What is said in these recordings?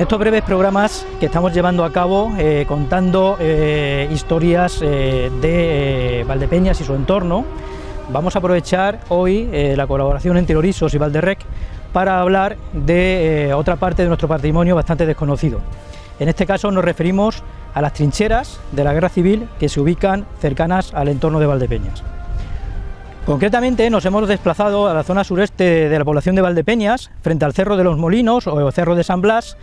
estos breves programas que estamos llevando a cabo contando historias de Valdepeñas y su entorno, vamos a aprovechar hoy la colaboración entre Orissos y Valderrec para hablar de otra parte de nuestro patrimonio bastante desconocido. En este caso nos referimos a las trincheras de la Guerra Civil que se ubican cercanas al entorno de Valdepeñas. Concretamente nos hemos desplazado a la zona sureste de la población de Valdepeñas, frente al Cerro de los Molinos o Cerro de San Blas,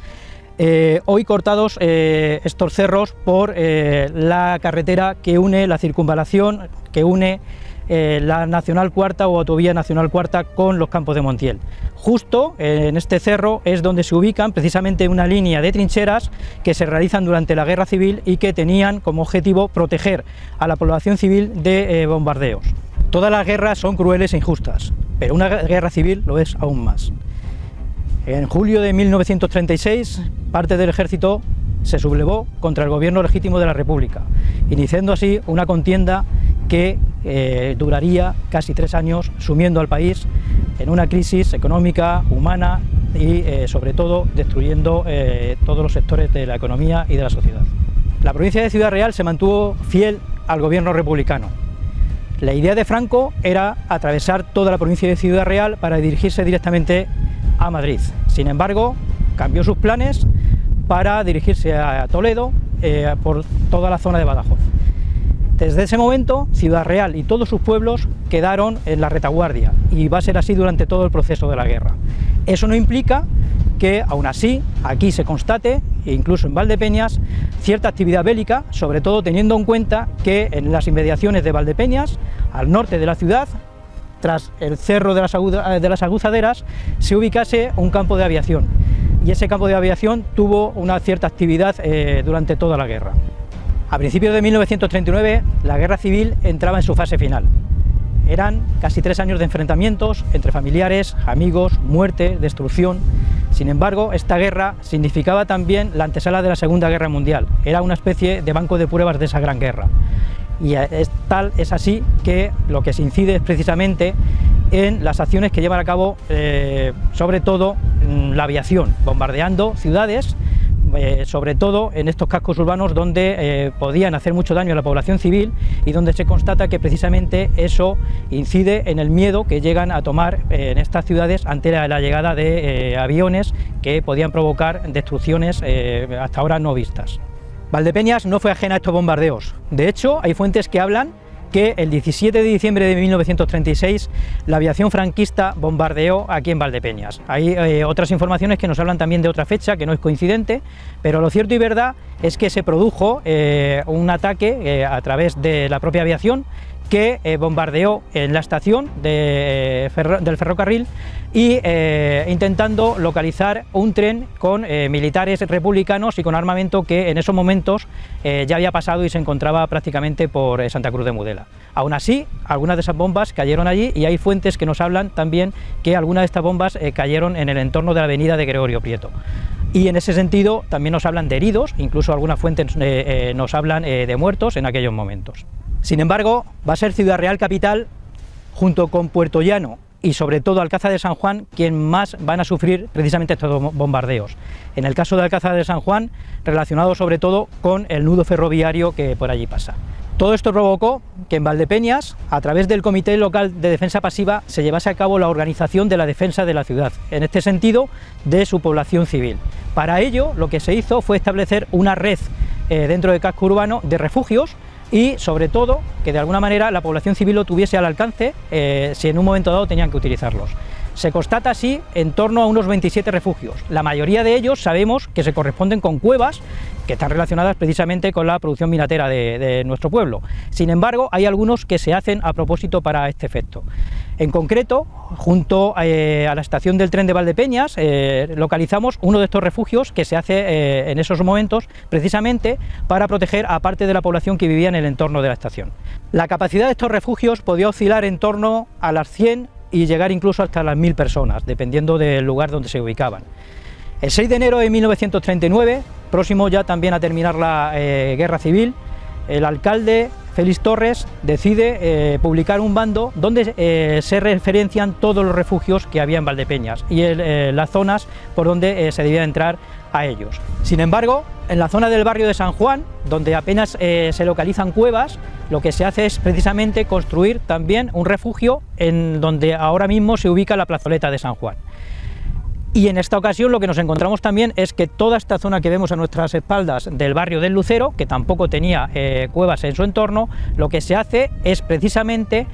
hoy cortados estos cerros por la carretera que une la circunvalación, que une la Nacional Cuarta o Autovía Nacional Cuarta con los Campos de Montiel. Justo en este cerro es donde se ubican precisamente una línea de trincheras que se realizan durante la Guerra Civil y que tenían como objetivo proteger a la población civil de bombardeos. Todas las guerras son crueles e injustas, pero una guerra civil lo es aún más. En julio de 1936, parte del ejército se sublevó contra el gobierno legítimo de la República, iniciando así una contienda que duraría casi 3 años, sumiendo al país en una crisis económica, humana y sobre todo destruyendo todos los sectores de la economía y de la sociedad. La provincia de Ciudad Real se mantuvo fiel al gobierno republicano. La idea de Franco era atravesar toda la provincia de Ciudad Real para dirigirse directamente a Madrid. Sin embargo, cambió sus planes para dirigirse a Toledo por toda la zona de Badajoz. Desde ese momento, Ciudad Real y todos sus pueblos quedaron en la retaguardia y va a ser así durante todo el proceso de la guerra. Eso no implica que, aún así, aquí se constate, incluso en Valdepeñas, cierta actividad bélica, sobre todo teniendo en cuenta que en las inmediaciones de Valdepeñas, al norte de la ciudad, tras el Cerro de las Aguzaderas, se ubicase un campo de aviación, y ese campo de aviación tuvo una cierta actividad durante toda la guerra. A principios de 1939, la guerra civil entraba en su fase final. Eran casi 3 años de enfrentamientos entre familiares, amigos, muerte, destrucción. Sin embargo, esta guerra significaba también la antesala de la Segunda Guerra Mundial. Era una especie de banco de pruebas de esa gran guerra. Y es así que lo que se incide es precisamente en las acciones que llevan a cabo, sobre todo la aviación, bombardeando ciudades, sobre todo en estos cascos urbanos donde podían hacer mucho daño a la población civil y donde se constata que precisamente eso incide en el miedo que llegan a tomar en estas ciudades ante la llegada de aviones que podían provocar destrucciones hasta ahora no vistas. Valdepeñas no fue ajena a estos bombardeos. De hecho, hay fuentes que hablan que el 17 de diciembre de 1936 la aviación franquista bombardeó aquí en Valdepeñas. Hay otras informaciones que nos hablan también de otra fecha que no es coincidente, pero lo cierto y verdad es que se produjo un ataque a través de la propia aviación que bombardeó en la estación del ferrocarril y intentando localizar un tren con militares republicanos y con armamento que en esos momentos ya había pasado y se encontraba prácticamente por Santa Cruz de Mudela. Aún así, algunas de esas bombas cayeron allí y hay fuentes que nos hablan también que algunas de estas bombas cayeron en el entorno de la avenida de Gregorio Prieto. Y en ese sentido también nos hablan de heridos, incluso algunas fuentes nos hablan de muertos en aquellos momentos. Sin embargo, va a ser Ciudad Real capital, junto con Puerto Llano y sobre todo Alcázar de San Juan, quien más van a sufrir precisamente estos bombardeos. En el caso de Alcázar de San Juan, relacionado sobre todo con el nudo ferroviario que por allí pasa. Todo esto provocó que en Valdepeñas, a través del Comité Local de Defensa Pasiva, se llevase a cabo la organización de la defensa de la ciudad, en este sentido, de su población civil. Para ello, lo que se hizo fue establecer una red dentro del casco urbano de refugios y, sobre todo, que de alguna manera la población civil lo tuviese al alcance si en un momento dado tenían que utilizarlos. Se constata así en torno a unos 27 refugios. La mayoría de ellos sabemos que se corresponden con cuevas que están relacionadas precisamente con la producción minatera de nuestro pueblo. Sin embargo, hay algunos que se hacen a propósito para este efecto. En concreto, junto a la estación del tren de Valdepeñas, localizamos uno de estos refugios que se hace en esos momentos precisamente para proteger a parte de la población que vivía en el entorno de la estación. La capacidad de estos refugios podía oscilar en torno a las 100 y llegar incluso hasta las 1000 personas, dependiendo del lugar donde se ubicaban. El 6 de enero de 1939, próximo ya también a terminar la guerra civil, el alcalde Félix Torres decide publicar un bando donde se referencian todos los refugios que había en Valdepeñas y las zonas por donde se debía entrar a ellos. Sin embargo, en la zona del barrio de San Juan, donde apenas se localizan cuevas, lo que se hace es precisamente construir también un refugio en donde ahora mismo se ubica la plazoleta de San Juan. Y en esta ocasión lo que nos encontramos también es que toda esta zona que vemos a nuestras espaldas del barrio del Lucero, que tampoco tenía cuevas en su entorno, lo que se hace es precisamente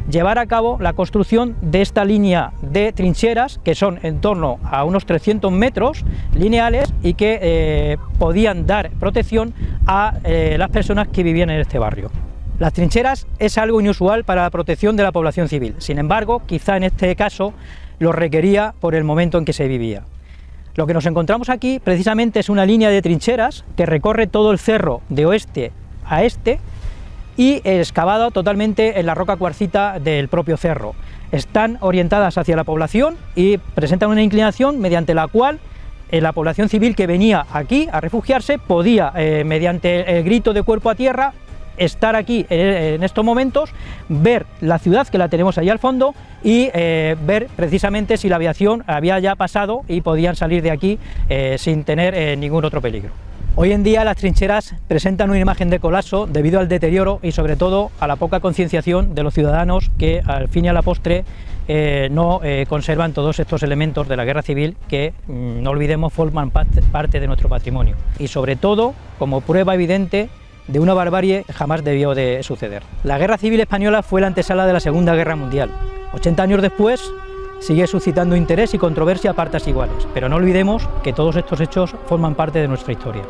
llevar a cabo la construcción de esta línea de trincheras, que son en torno a unos 300 metros lineales y que podían dar protección a las personas que vivían en este barrio. Las trincheras es algo inusual para la protección de la población civil, sin embargo, quizá en este caso lo requería por el momento en que se vivía. Lo que nos encontramos aquí precisamente es una línea de trincheras que recorre todo el cerro de oeste a este y excavado totalmente en la roca cuarcita del propio cerro. Están orientadas hacia la población y presentan una inclinación mediante la cual la población civil que venía aquí a refugiarse podía, mediante el grito de cuerpo a tierra, estar aquí en estos momentos, ver la ciudad, que la tenemos ahí al fondo, y ver precisamente si la aviación había ya pasado y podían salir de aquí sin tener ningún otro peligro. Hoy en día las trincheras presentan una imagen de colapso debido al deterioro y sobre todo a la poca concienciación de los ciudadanos que al fin y a la postre no conservan todos estos elementos de la guerra civil que, no olvidemos, forman parte de nuestro patrimonio y sobre todo como prueba evidente de una barbarie jamás debió de suceder. La Guerra Civil Española fue la antesala de la Segunda Guerra Mundial. 80 años después sigue suscitando interés y controversia a partes iguales, pero no olvidemos que todos estos hechos forman parte de nuestra historia.